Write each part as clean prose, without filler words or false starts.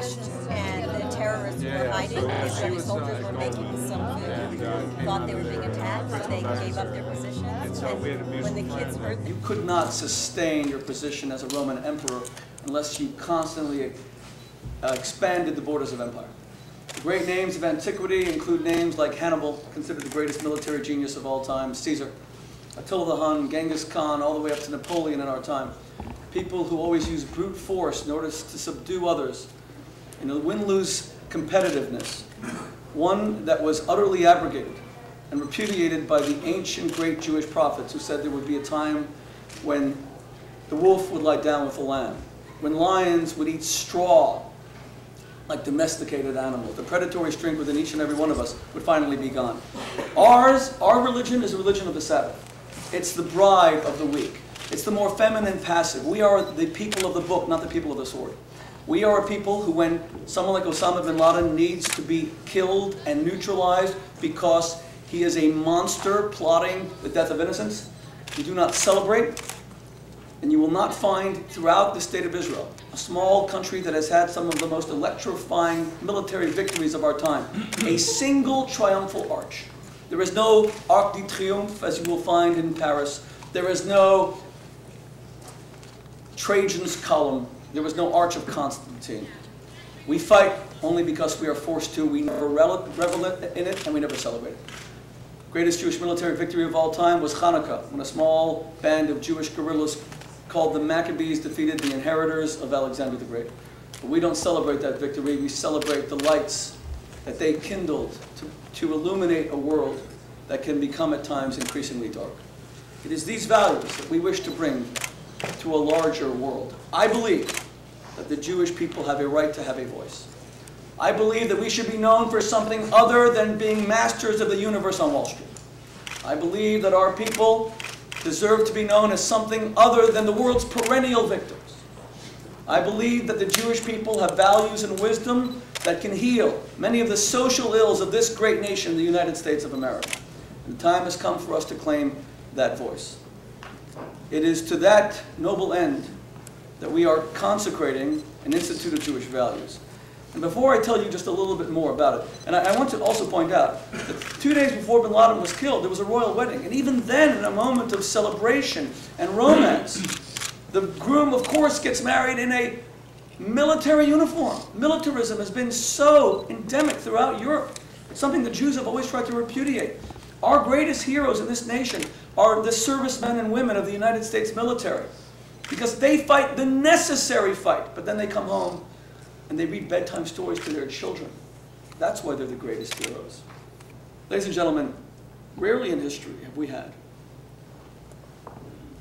crashed and the terrorists were hiding. The Israeli soldiers were making some food, thought they were being attacked, so they gave up their positions. And when the kids heard them, you could not sustain your position as a Roman emperor unless you constantly expanded the borders of empire. The great names of antiquity include names like Hannibal, considered the greatest military genius of all time, Caesar, Attila the Hun, Genghis Khan, all the way up to Napoleon in our time. People who always use brute force in order to subdue others. In a win-lose competitiveness, one that was utterly abrogated and repudiated by the ancient great Jewish prophets who said there would be a time when the wolf would lie down with the lamb, when lions would eat straw like domesticated animals. The predatory strength within each and every one of us would finally be gone. Our religion is a religion of the Sabbath. It's the bride of the weak. It's the more feminine passive. We are the people of the book, not the people of the sword. We are a people who, when someone like Osama bin Laden needs to be killed and neutralized because he is a monster plotting the death of innocents, we do not celebrate. And you will not find throughout the state of Israel, a small country that has had some of the most electrifying military victories of our time, a single triumphal arch. There is no Arc de Triomphe, as you will find in Paris. There is no Trajan's column. There was no Arch of Constantine. We fight only because we are forced to. We never revel in it, and we never celebrate it. Greatest Jewish military victory of all time was Hanukkah, when a small band of Jewish guerrillas called the Maccabees defeated the inheritors of Alexander the Great. But we don't celebrate that victory. We celebrate the lights that they kindled to illuminate a world that can become at times increasingly dark. It is these values that we wish to bring to a larger world. I believe that the Jewish people have a right to have a voice. I believe that we should be known for something other than being masters of the universe on Wall Street. I believe that our people deserve to be known as something other than the world's perennial victims. I believe that the Jewish people have values and wisdom that can heal many of the social ills of this great nation, the United States of America. And the time has come for us to claim that voice. It is to that noble end that we are consecrating an Institute of Jewish Values. And before I tell you just a little bit more about it, and I want to also point out that 2 days before bin Laden was killed, there was a royal wedding. And even then, in a moment of celebration and romance, the groom, of course, gets married in a military uniform. Militarism has been so endemic throughout Europe. It's something the Jews have always tried to repudiate. Our greatest heroes in this nation are the servicemen and women of the United States military, because they fight the necessary fight, but then they come home and they read bedtime stories to their children. That's why they're the greatest heroes. Ladies and gentlemen, rarely in history have we had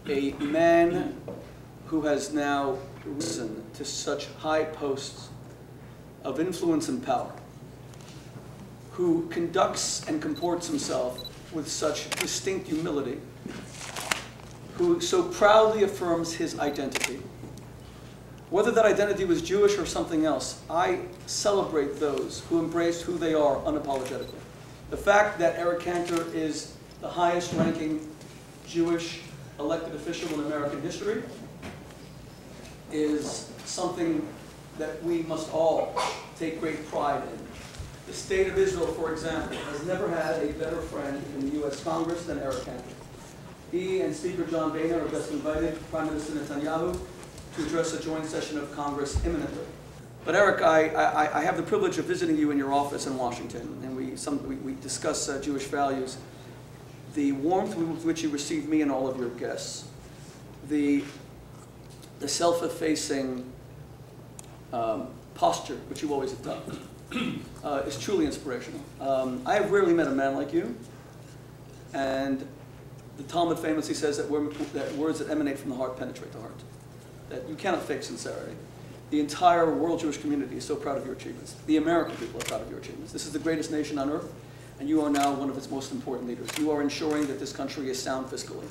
a man who has now risen to such high posts of influence and power, who conducts and comports himself with such distinct humility, who so proudly affirms his identity. Whether that identity was Jewish or something else, I celebrate those who embrace who they are unapologetically. The fact that Eric Cantor is the highest ranking Jewish elected official in American history is something that we must all take great pride in. The state of Israel, for example, has never had a better friend in the U.S. Congress than Eric Cantor. He and Speaker John Boehner have just invited Prime Minister Netanyahu to address a joint session of Congress imminently. But Eric, I have the privilege of visiting you in your office in Washington, and we discuss Jewish values. The warmth with which you receive me and all of your guests, the self-effacing posture which you always adopt, is truly inspirational. I have rarely met a man like you, and the Talmud famously says that words that emanate from the heart penetrate the heart, that you cannot fake sincerity. The entire world Jewish community is so proud of your achievements. The American people are proud of your achievements. This is the greatest nation on earth, and you are now one of its most important leaders. You are ensuring that this country is sound fiscally.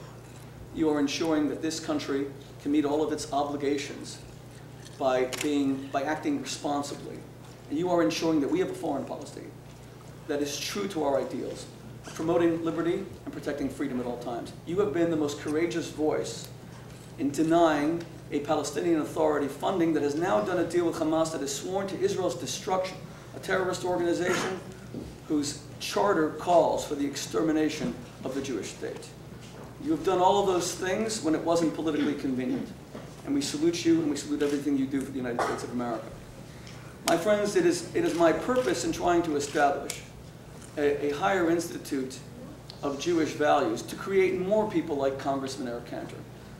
You are ensuring that this country can meet all of its obligations by acting responsibly. And you are ensuring that we have a foreign policy that is true to our ideals, promoting liberty and protecting freedom at all times. You have been the most courageous voice in denying a Palestinian Authority funding that has now done a deal with Hamas that has sworn to Israel's destruction, a terrorist organization whose charter calls for the extermination of the Jewish state. You have done all of those things when it wasn't politically convenient. And we salute you, and we salute everything you do for the United States of America. My friends, it is my purpose in trying to establish a higher institute of Jewish values to create more people like Congressman Eric Cantor,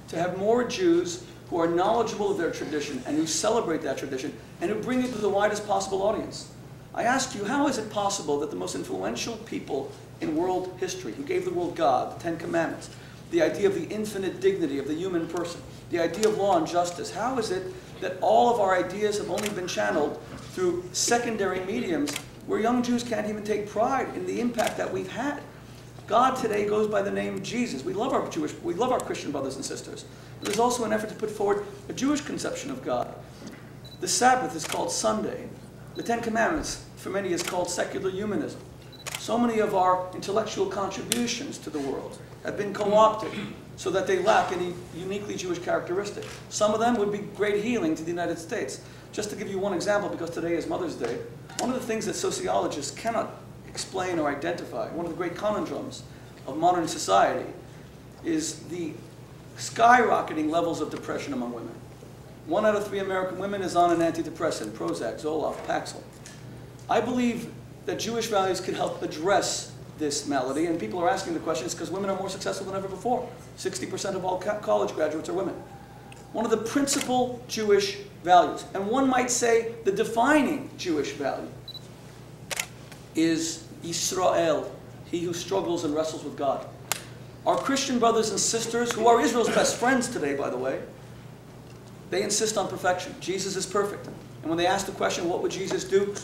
to have more Jews who are knowledgeable of their tradition and who celebrate that tradition and who bring it to the widest possible audience. I ask you, how is it possible that the most influential people in world history, who gave the world God, the Ten Commandments, the idea of the infinite dignity of the human person, the idea of law and justice, how is it that all of our ideas have only been channeled through secondary mediums where young Jews can't even take pride in the impact that we've had? God today goes by the name Jesus. We love our Christian brothers and sisters. But there's also an effort to put forward a Jewish conception of God. The Sabbath is called Sunday. The Ten Commandments, for many, is called secular humanism. So many of our intellectual contributions to the world have been co-opted so that they lack any uniquely Jewish characteristic. Some of them would be great healing to the United States. Just to give you one example, because today is Mother's Day, one of the things that sociologists cannot explain or identify, one of the great conundrums of modern society, is the skyrocketing levels of depression among women. 1 out of 3 American women is on an antidepressant, Prozac, Zoloft, Paxil. I believe that Jewish values can help address this malady, and people are asking the question, it's because women are more successful than ever before. 60% of all college graduates are women. One of the principal Jewish values, and one might say the defining Jewish value, is Yisrael, he who struggles and wrestles with God. Our Christian brothers and sisters, who are Israel's best friends today, by the way, they insist on perfection. Jesus is perfect. And when they ask the question, what would Jesus do?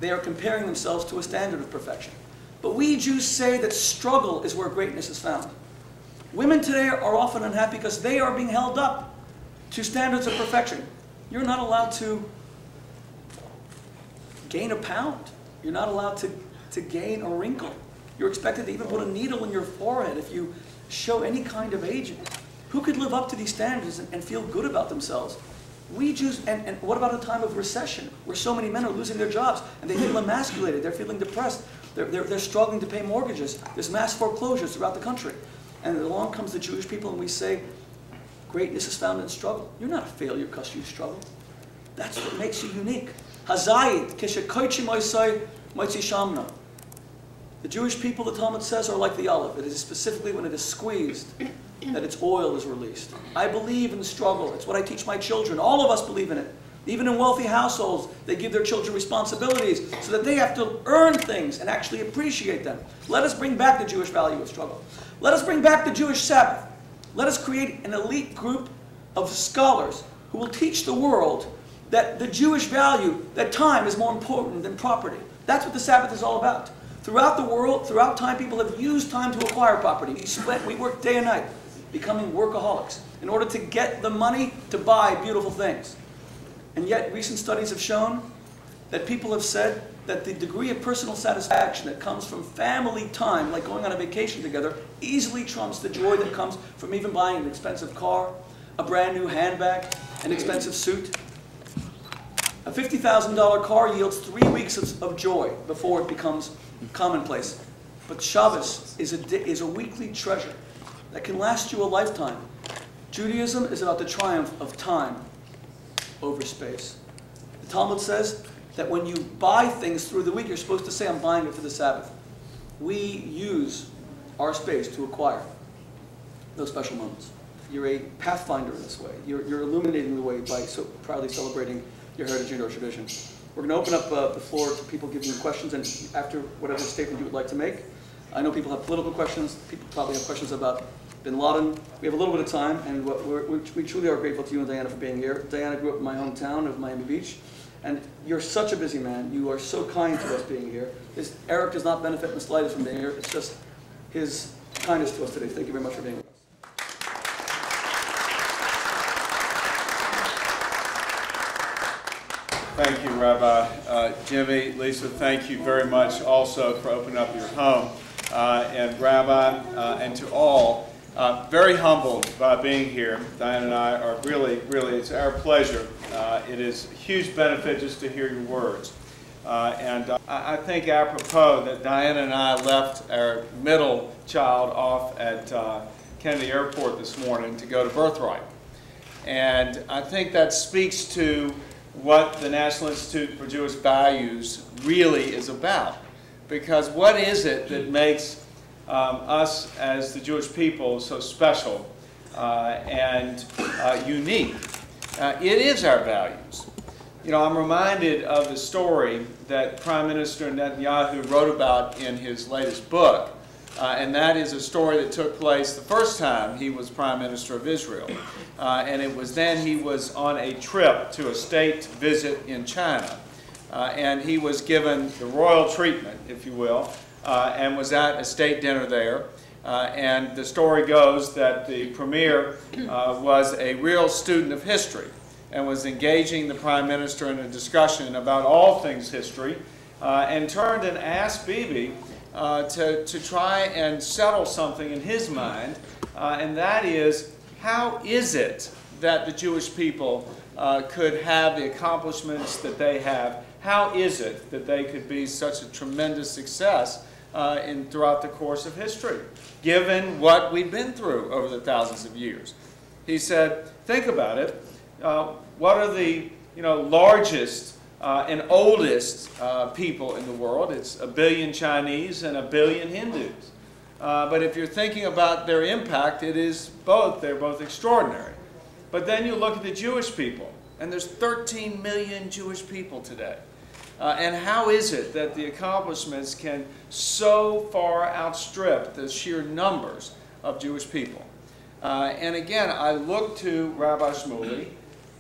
They are comparing themselves to a standard of perfection. But we Jews say that struggle is where greatness is found. Women today are often unhappy because they are being held up to standards of perfection. You're not allowed to gain a pound. You're not allowed to gain a wrinkle. You're expected to even put a needle in your forehead if you show any kind of aging. Who could live up to these standards and feel good about themselves? We Jews, and what about a time of recession where so many men are losing their jobs and they feel emasculated, they're feeling depressed, they're struggling to pay mortgages, there's mass foreclosures throughout the country. And along comes the Jewish people and we say, greatness is found in struggle. You're not a failure because you struggle. That's what makes you unique. Hazayit, keshekoichi moisai, moitzi shamna. The Jewish people, the Talmud says, are like the olive. It is specifically when it is squeezed that its oil is released. I believe in the struggle. It's what I teach my children. All of us believe in it. Even in wealthy households, they give their children responsibilities so that they have to earn things and actually appreciate them. Let us bring back the Jewish value of struggle. Let us bring back the Jewish Sabbath. Let us create an elite group of scholars who will teach the world that the Jewish value, that time is more important than property. That's what the Sabbath is all about. Throughout the world, throughout time, people have used time to acquire property. We work day and night, becoming workaholics, in order to get the money to buy beautiful things. And yet, recent studies have shown that people have said that the degree of personal satisfaction that comes from family time, like going on a vacation together, easily trumps the joy that comes from even buying an expensive car, a brand new handbag, an expensive suit. A $50,000 car yields 3 weeks of joy before it becomes commonplace. But Shabbos is a weekly treasure that can last you a lifetime. Judaism is about the triumph of time over space. The Talmud says that when you buy things through the week, you're supposed to say, I'm buying it for the Sabbath. We use our space to acquire those special moments. You're a pathfinder in this way. You're illuminating the way by so proudly celebrating your heritage and your tradition. We're going to open up the floor to people giving you questions, and after whatever statement you would like to make. I know people have political questions. People probably have questions about bin Laden. We have a little bit of time, and we truly are grateful to you and Diana for being here. Diana grew up in my hometown of Miami Beach, and you're such a busy man. You are so kind to us being here. Eric does not benefit in the slightest from being here. It's just his kindness to us today. Thank you very much for being with us. Thank you, Rabbi. Jimmy, Lisa, thank you very much also for opening up your home. And Rabbi, and to all, Very humbled by being here. Diane and I are really, it's our pleasure. It is a huge benefit just to hear your words. I think apropos that Diana and I left our middle child off at Kennedy Airport this morning to go to Birthright. And I think that speaks to what the National Institute for Jewish Values really is about. Because what is it that makes us as the Jewish people so special and unique? It is our values. You know, I'm reminded of the story that Prime Minister Netanyahu wrote about in his latest book, and that is a story that took place the first time he was Prime Minister of Israel. And it was then he was on a trip to a state visit in China. And he was given the royal treatment, if you will, and was at a state dinner there. And the story goes that the premier was a real student of history and was engaging the Prime Minister in a discussion about all things history, and turned and asked Bibi to try and settle something in his mind, and that is, how is it that the Jewish people could have the accomplishments that they have? How is it that they could be such a tremendous success throughout the course of history, given what we've been through over the thousands of years? He said, think about it. What are the largest and oldest people in the world? It's 1 billion Chinese and 1 billion Hindus. But if you're thinking about their impact, it is both. They're both extraordinary. But then you look at the Jewish people, and there's 13 million Jewish people today. And how is it that the accomplishments can so far outstrip the sheer numbers of Jewish people? And again, I look to Rabbi Shmuley,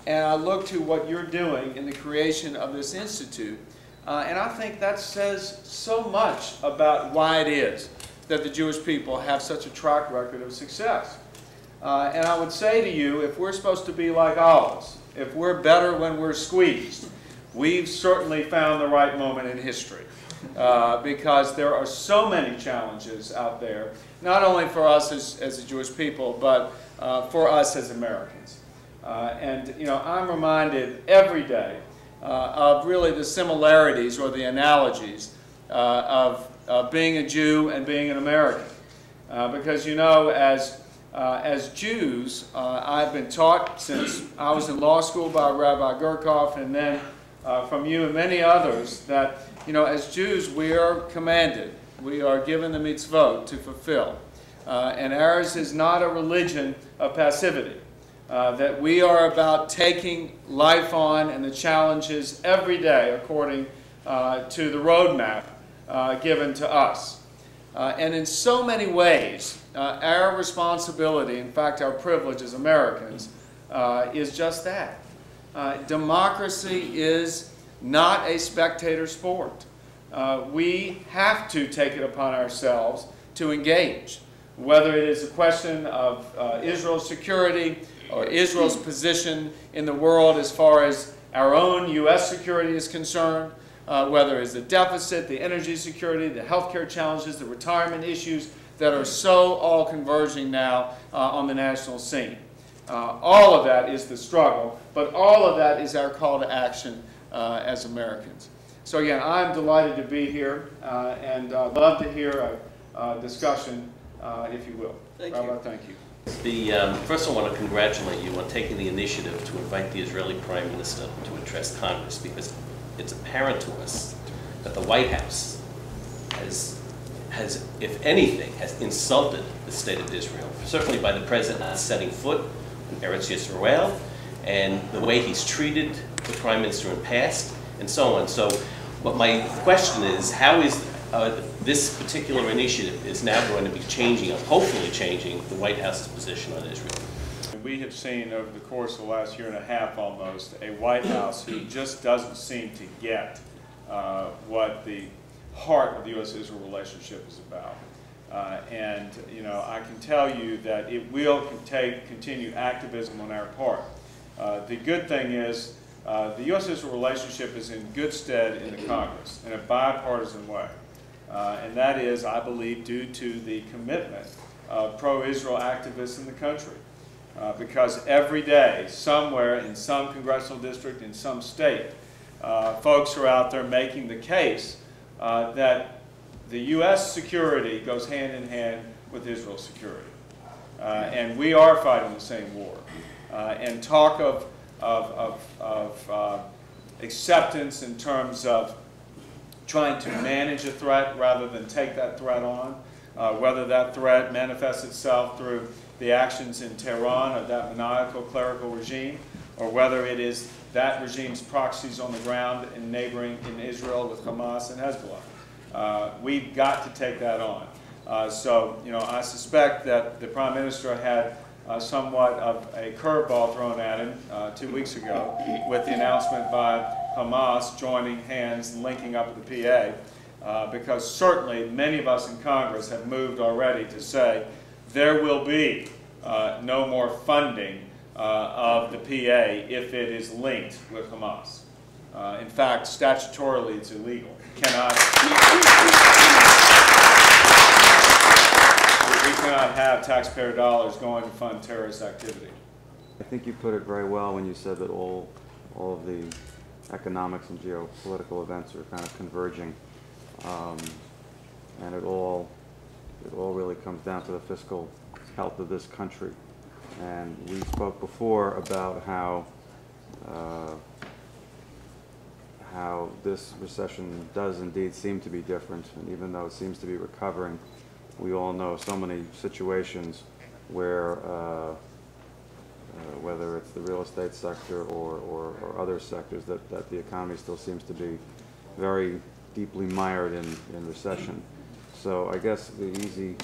and I look to what you're doing in the creation of this institute, and I think that says so much about why it is that the Jewish people have such a track record of success. And I would say to you, if we're supposed to be like olives, if we're better when we're squeezed, we've certainly found the right moment in history. Because there are so many challenges out there, not only for us as the Jewish people, but for us as Americans. And I'm reminded every day of really the similarities or the analogies of being a Jew and being an American. Because as Jews, I've been taught since I was in law school by Rabbi Gurkoff, and then from you and many others, that as Jews we are commanded, we are given the mitzvot to fulfill. And ours is not a religion of passivity. That we are about taking life on and the challenges every day according to the roadmap given to us. And in so many ways, our responsibility, in fact our privilege as Americans, is just that. Democracy is not a spectator sport. We have to take it upon ourselves to engage, whether it is a question of Israel's security or Israel's position in the world as far as our own U.S. security is concerned, whether it's the deficit, the energy security, the healthcare challenges, the retirement issues that are so all converging now on the national scene. All of that is the struggle, but all of that is our call to action as Americans. So again, I'm delighted to be here and love to hear a discussion, if you will. Rabbi, thank you. First, I want to congratulate you on taking the initiative to invite the Israeli Prime Minister to address Congress, because it's apparent to us that the White House has, if anything, has insulted the state of Israel, certainly by the President setting foot in Eretz Yisrael, and the way he's treated the Prime Minister in past, and so on. So what my question is, how is this particular initiative is now going to be changing, or hopefully changing, the White House's position on Israel? We have seen over the course of the last year and a half almost a White House who just doesn't seem to get what the heart of the U.S.-Israel relationship is about. And I can tell you that it will take continued activism on our part. The good thing is the U.S.-Israel relationship is in good stead in the Congress in a bipartisan way. And that is, I believe, due to the commitment pro-Israel activists in the country. Because every day, somewhere in some congressional district, in some state, folks are out there making the case that the U.S. security goes hand in hand with Israel's security. And we are fighting the same war. And talk of acceptance in terms of trying to manage a threat rather than take that threat on, whether that threat manifests itself through the actions in Tehran of that maniacal clerical regime, or whether it is that regime's proxies on the ground in Israel with Hamas and Hezbollah. We've got to take that on. So, you know, I suspect that the Prime Minister had somewhat of a curveball thrown at him 2 weeks ago with the announcement by Hamas joining hands and linking up with the PA, because certainly many of us in Congress have moved already to say there will be no more funding of the PA if it is linked with Hamas. In fact, statutorily it's illegal. We cannot have taxpayer dollars going to fund terrorist activity. I think you put it very well when you said that all of the economics and geopolitical events are kind of converging, and it all really comes down to the fiscal health of this country. And we spoke before about how this recession does indeed seem to be different, and even though it seems to be recovering, we all know so many situations where whether it's the real estate sector or other sectors, that the economy still seems to be very deeply mired in recession. So I guess the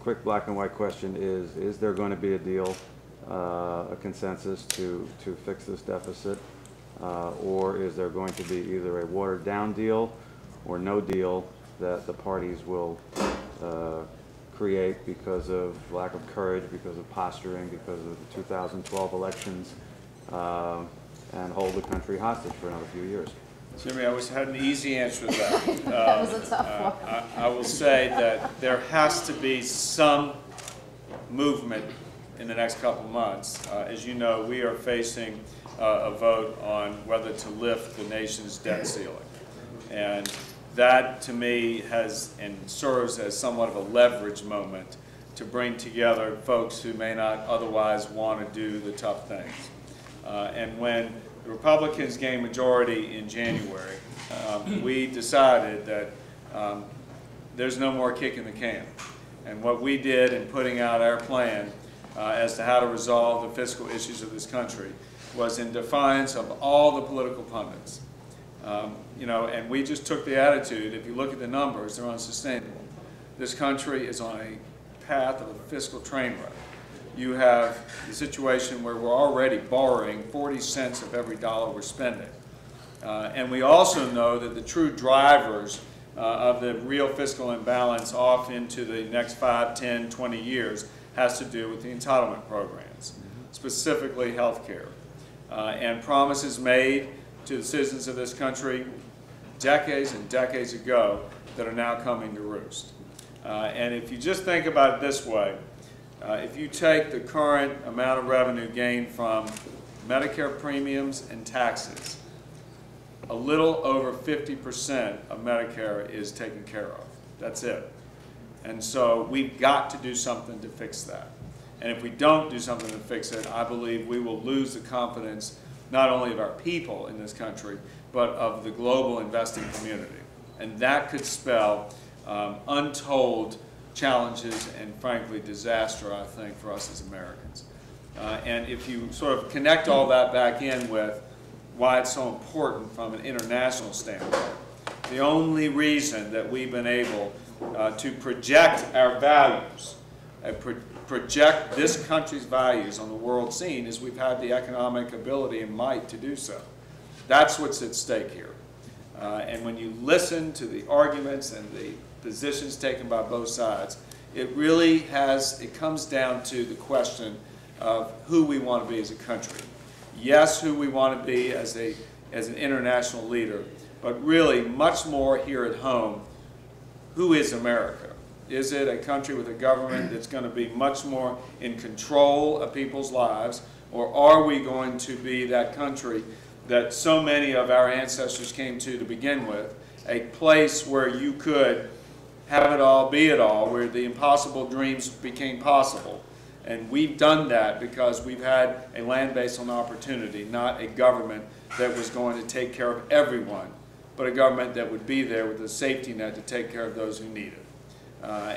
quick black and white question is there going to be a deal, a consensus to fix this deficit, or is there going to be either a watered down deal or no deal that the parties will create because of lack of courage, because of posturing, because of the 2012 elections, and hold the country hostage for another few years? Jimmy, I wish I had an easy answer to that. That was a tough one. I will say that there has to be some movement in the next couple months. As you know, we are facing a vote on whether to lift the nation's debt ceiling. And that, to me, has and serves as somewhat of a leverage moment to bring together folks who may not otherwise want to do the tough things. And when the Republicans gained majority in January, we decided that there's no more kick in the can. And what we did in putting out our plan as to how to resolve the fiscal issues of this country was in defiance of all the political pundits. You know, and we just took the attitude, if you look at the numbers, they're unsustainable. This country is on a path of a fiscal train wreck. You have the situation where we're already borrowing 40 cents of every dollar we're spending. And we also know that the true drivers of the real fiscal imbalance off into the next 5, 10, 20 years has to do with the entitlement programs, specifically health care. And promises made to the citizens of this country decades and decades ago that are now coming to roost. And if you just think about it this way, if you take the current amount of revenue gained from Medicare premiums and taxes, a little over 50% of Medicare is taken care of. That's it. And so we've got to do something to fix that. And if we don't do something to fix it, I believe we will lose the confidence not only of our people in this country, but of the global investing community. And that could spell untold challenges and, frankly, disaster, I think, for us as Americans. And if you sort of connect all that back in with why it's so important from an international standpoint, the only reason that we've been able to project our values, project this country's values on the world scene is we've had the economic ability and might to do so. That's what's at stake here. And when you listen to the arguments and the positions taken by both sides, it really comes down to the question of who we want to be as a country. Yes, who we want to be as an international leader, but really much more here at home, who is America? Is it a country with a government that's going to be much more in control of people's lives, or are we going to be that country that so many of our ancestors came to begin with, a place where you could have it all, be it all, where the impossible dreams became possible? And we've done that because we've had a land based on opportunity, not a government that was going to take care of everyone, but a government that would be there with a safety net to take care of those who need it.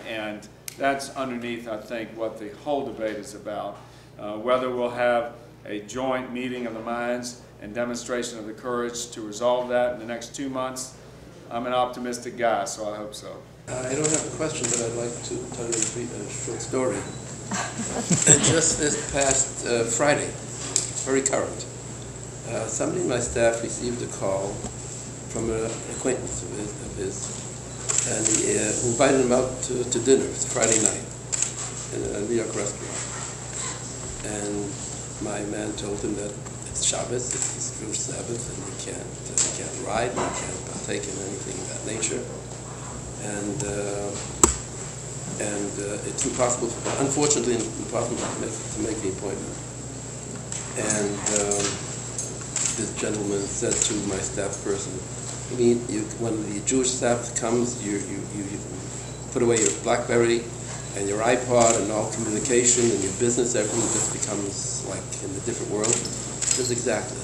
And that's underneath, I think, what the whole debate is about. Whether we'll have a joint meeting of the minds and demonstration of the courage to resolve that in the next 2 months, I'm an optimistic guy, so I hope so. I don't have a question, but I'd like to tell you a short story. Just this past Friday, very current, somebody in my staff received a call from an acquaintance of his, and he invited him out to dinner. It's a Friday night in a New York restaurant. And my man told him that it's Shabbos, it's the Jewish Sabbath, and you can't ride, and you can't partake in anything of that nature. And it's impossible, unfortunately, impossible to make the appointment. And this gentleman said to my staff person, I mean, when the Jewish Sabbath comes, you put away your BlackBerry and your iPod and all communication and your business, everything just becomes like in a different world. Just exactly.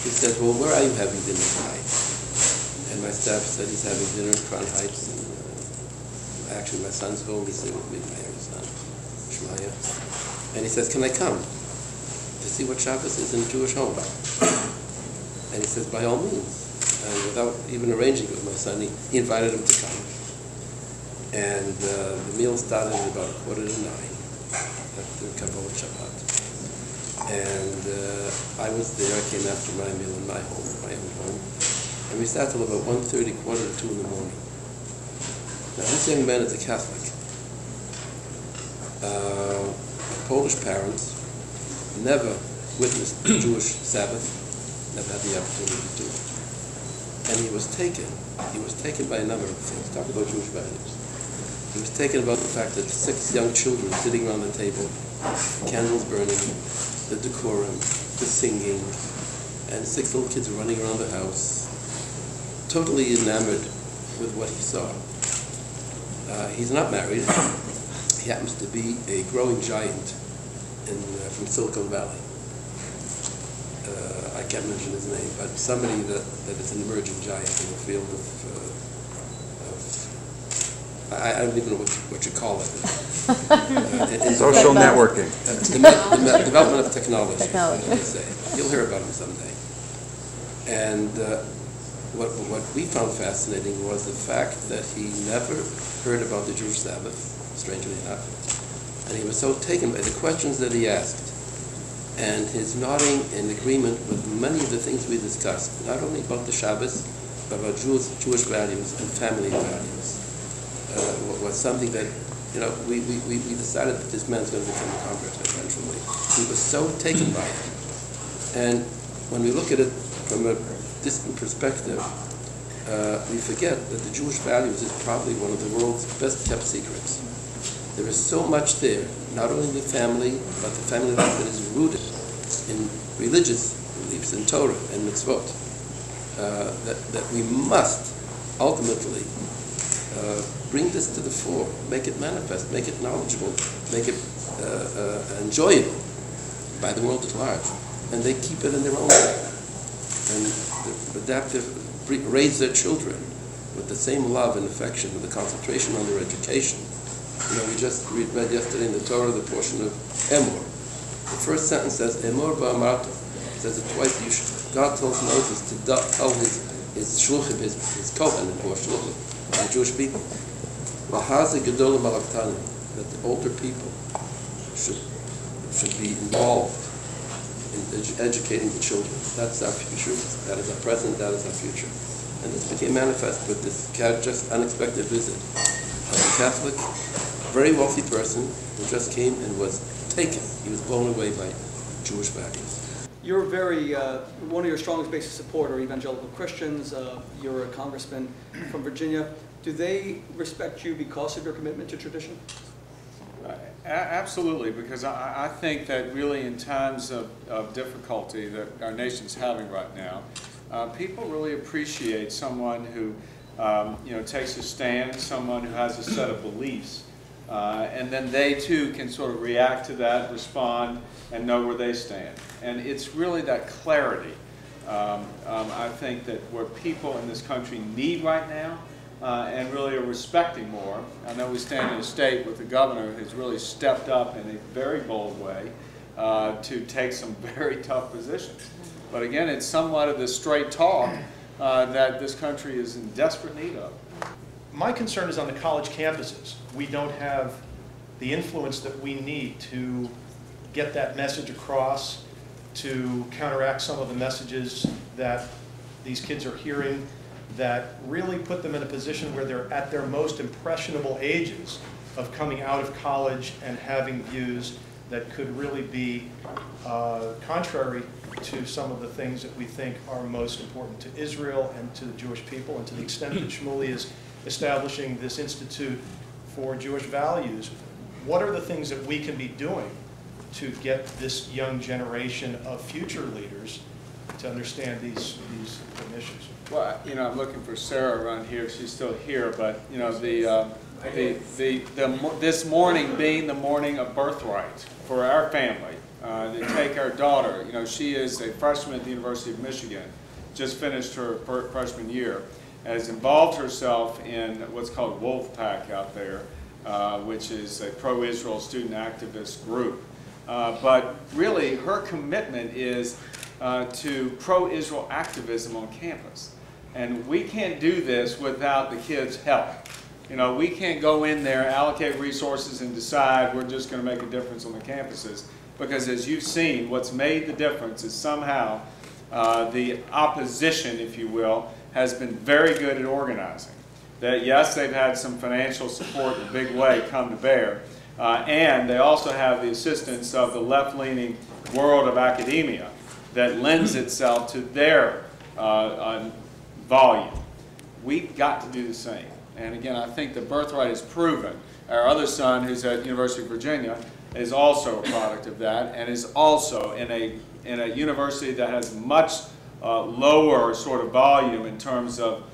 He said, well, where are you having dinner tonight? And my staff said he's having dinner in Crown Heights. And, actually, my son's home. He's sitting with me, my young son, Shmuley. And he says, can I come to see what Shabbos is in a Jewish home? And he says, by all means. And without even arranging it with my son, he invited him to come. And the meal started at about 8:45 after Kabbalah Shabbat. And I was there. I came after my meal in my home, my own home. And we sat till about 1:30, 1:45 in the morning. Now, this young man is a Catholic. Polish parents, never witnessed the Jewish Sabbath, never had the opportunity to do it. And he was taken by a number of things. Talk about Jewish values. He was taken about the fact that 6 young children sitting around the table, candles burning, the decorum, the singing, and 6 little kids running around the house, totally enamored with what he saw. He's not married. He happens to be a growing giant from Silicon Valley. I can't mention his name, but somebody that is an emerging giant in the field of I don't even know what you call it. Social networking. The development of technology, as they say. You'll hear about him someday. And what we found fascinating was the fact that he never heard about the Jewish Sabbath, strangely enough. And he was so taken by the questions that he asked and his nodding in agreement with many of the things we discussed, not only about the Shabbos, but about Jewish values and family values. Was something that, we decided that this man's going to become a convert eventually. He was so taken by it. And when we look at it from a distant perspective, we forget that the Jewish values is probably one of the world's best kept secrets. There is so much there, not only in the family, but the family life that is rooted in religious beliefs, in Torah and mitzvot, that we must ultimately bring this to the fore, make it manifest, make it knowledgeable, make it enjoyable by the world at large. And they keep it in their own way. And raise their children with the same love and affection, with the concentration on their education. We just read yesterday in the Torah the portion of Emor. The first sentence says, Emor ba'amarto. It says it twice. God tells Moses to tell his shluchim, his kohen, who are shluchim, the Jewish people, that the older people should be involved in educating the children. That's our future. That is our present. That is our future. And this became manifest with this just unexpected visit of a Catholic, very wealthy person who just came and was taken. He was blown away by Jewish values. You're one of your strongest bases of support are evangelical Christians. You're a congressman from Virginia. Do they respect you because of your commitment to tradition? Absolutely, because I think that really in times of difficulty that our nation's having right now, people really appreciate someone who takes a stand, someone who has a set of beliefs, and then they too can sort of react to that, respond, and know where they stand. And it's really that clarity, I think, that what people in this country need right now, and really are respecting more. I know we stand in a state with a governor who's really stepped up in a very bold way to take some very tough positions. But again, it's somewhat of the straight talk that this country is in desperate need of. My concern is on the college campuses. We don't have the influence that we need to get that message across, to counteract some of the messages that these kids are hearing that really put them in a position where they're at their most impressionable ages of coming out of college and having views that could really be contrary to some of the things that we think are most important to Israel and to the Jewish people. And to the extent that Shmuley is establishing this institute for Jewish values, what are the things that we can be doing to get this young generation of future leaders to understand these issues? Well, I'm looking for Sarah around here. She's still here, but this morning being the morning of birthright for our family, to take our daughter. She is a freshman at the University of Michigan, just finished her freshman year, has involved herself in what's called Wolfpack out there, which is a pro-Israel student activist group. But really, her commitment is to pro-Israel activism on campus. And we can't do this without the kids' help. We can't go in there, allocate resources, and decide we're just going to make a difference on the campuses. Because as you've seen, what's made the difference is somehow the opposition, if you will, has been very good at organizing. That yes, they've had some financial support in a big way come to bear. And they also have the assistance of the left-leaning world of academia that lends itself to their volume. We've got to do the same. And again, I think the birthright is proven. Our other son, who's at University of Virginia, is also a product of that, and is also in a university that has much lower sort of volume in terms of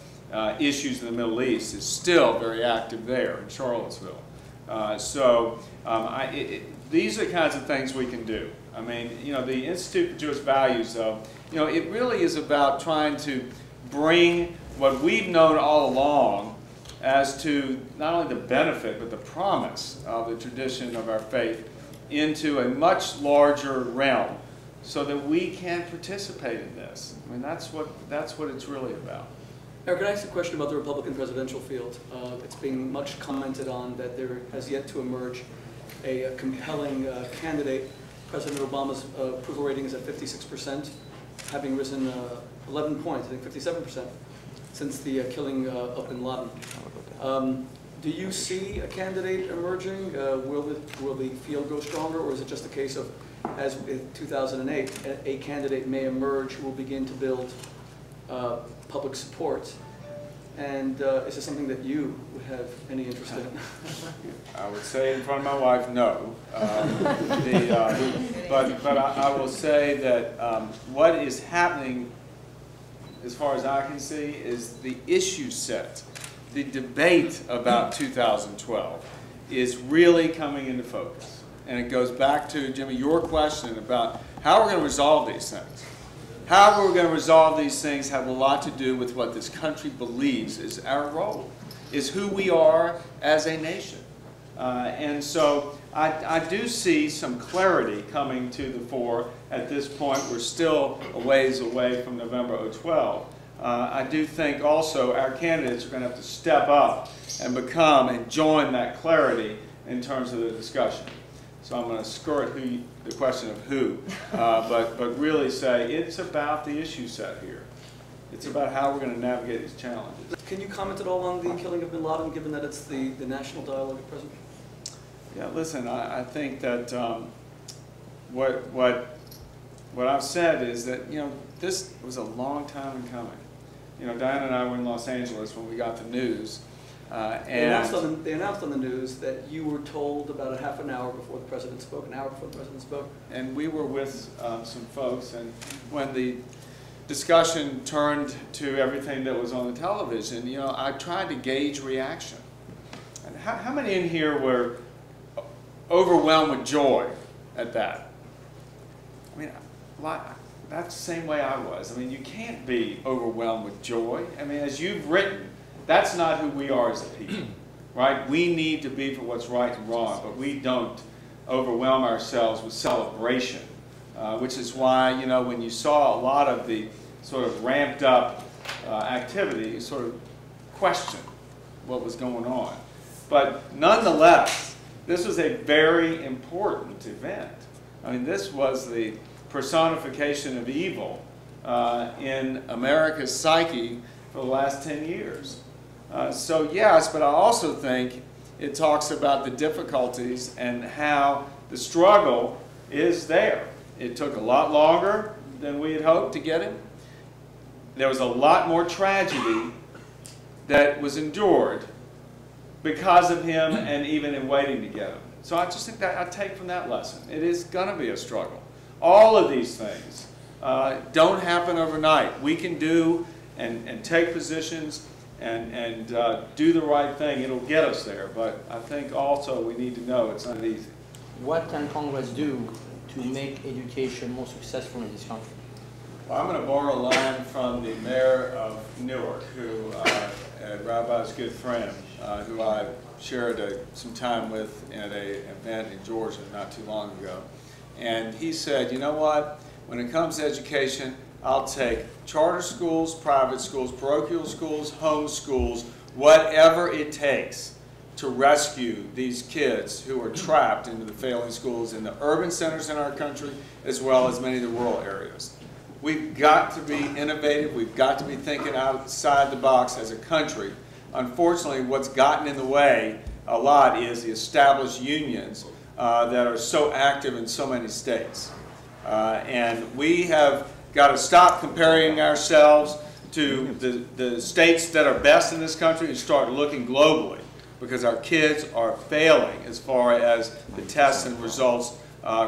issues in the Middle East, is still very active there in Charlottesville. These are the kinds of things we can do. I mean, the Institute for Jewish Values, it really is about trying to bring what we've known all along as to not only the benefit but the promise of the tradition of our faith into a much larger realm so that we can participate in this. I mean, that's what it's really about. Eric, can I ask a question about the Republican presidential field? It's being much commented on that there has yet to emerge a compelling candidate. President Obama's approval rating is at 56%, having risen 11 points, I think 57%, since the killing of bin Laden. Do you see a candidate emerging? Will the field go stronger, or is it just a case of, as in 2008, a candidate may emerge who will begin to build public support? And is this something that you would have any interest in? I would say in front of my wife, no. But I will say that what is happening, as far as I can see, is the issue set. The debate about 2012 is really coming into focus. And it goes back to, Jimmy, your question about how we're going to resolve these things. How we're going to resolve these things have a lot to do with what this country believes is our role, is who we are as a nation. And so I do see some clarity coming to the fore at this point. We're still a ways away from November of 2012. I do think also our candidates are going to have to step up and become and join that clarity in terms of the discussion. So I'm going to skirt the question of who, but really say it's about the issue set here. It's about how we're going to navigate these challenges. Can you comment at all on the killing of bin Laden, given that it's the national dialogue at present? Yeah, listen, I think that what what I've said is that, you know, this was a long time in coming. You know, Diana and I were in Los Angeles when we got the news. They announced on the news that you were told about a half an hour before the president spoke, an hour before the president spoke. And we were with some folks, and when the discussion turned to everything that was on the television, you know, I tried to gauge reaction. And how many in here were overwhelmed with joy at that? I mean, that's the same way I was. I mean, you can't be overwhelmed with joy. I mean, as you've written, that's not who we are as a people, right? We need to be for what's right and wrong, but we don't overwhelm ourselves with celebration, which is why, you know, when you saw a lot of the sort of ramped up activity, you sort of questioned what was going on. But nonetheless, this was a very important event. I mean, this was the personification of evil in America's psyche for the last 10 years. So yes, but I also think it talks about the difficulties and how the struggle is there. It took a lot longer than we had hoped to get him. There was a lot more tragedy that was endured because of him and even in waiting to get him. So I just think that I take from that lesson. It is going to be a struggle. All of these things don't happen overnight. We can do and take positions and do the right thing. It'll get us there. But I think also we need to know it's not easy. What can Congress do to make education more successful in this country? Well, I'm going to borrow a line from the mayor of Newark, who Rabbi's good friend, who I shared some time with at an event in Georgia not too long ago. And he said, you know what, when it comes to education, I'll take charter schools, private schools, parochial schools, home schools, whatever it takes to rescue these kids who are trapped into the failing schools in the urban centers in our country, as well as many of the rural areas. We've got to be innovative. We've got to be thinking outside the box as a country. Unfortunately, what's gotten in the way a lot is the established unions that are so active in so many states. And we have got to stop comparing ourselves to the states that are best in this country and start looking globally, because our kids are failing as far as the tests and results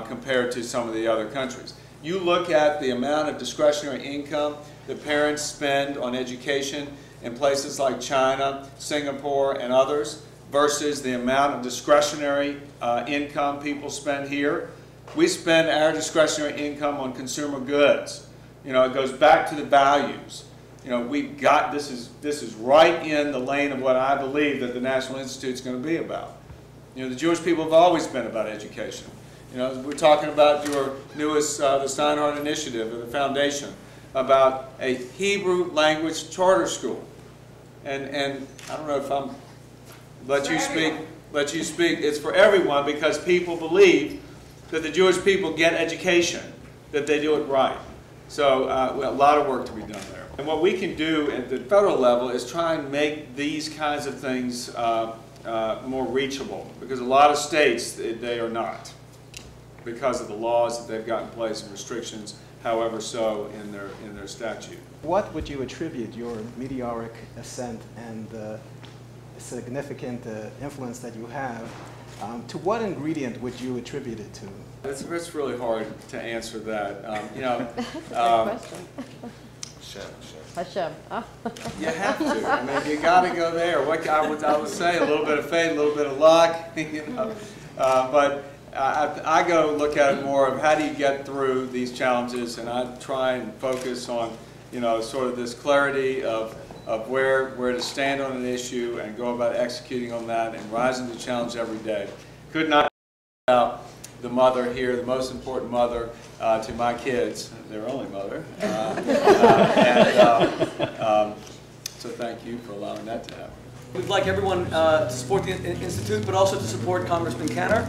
compared to some of the other countries. You look at the amount of discretionary income that parents spend on education in places like China, Singapore, and others, versus the amount of discretionary income people spend here. We spend our discretionary income on consumer goods. You know, it goes back to the values. You know, we've got, this is right in the lane of what I believe that the National Institute is going to be about. You know, the Jewish people have always been about education. You know, we're talking about your newest, the Steinhardt Initiative, or the Foundation, about a Hebrew language charter school. And I don't know if I'm, let you speak, it's for everyone, because people believe that the Jewish people get education, that they do it right. So a lot of work to be done there. And what we can do at the federal level is try and make these kinds of things more reachable, because a lot of states, they are not, because of the laws that they've got in place and restrictions, however so, in their statute. What would you attribute your meteoric ascent and the significant influence that you have, to what ingredient would you attribute it to? It's really hard to answer that. You know, Hashem. You have to. I mean, you got to go there. What I would say, a little bit of faith, a little bit of luck. You know, but I go look at it more of how do you get through these challenges, and I try and focus on, you know, sort of this clarity of where to stand on an issue and go about executing on that and rising to the challenge every day. Could not about the mother here, the most important mother to my kids, their only mother. So thank you for allowing that to happen. We'd like everyone to support the Institute, but also to support Congressman Cantor.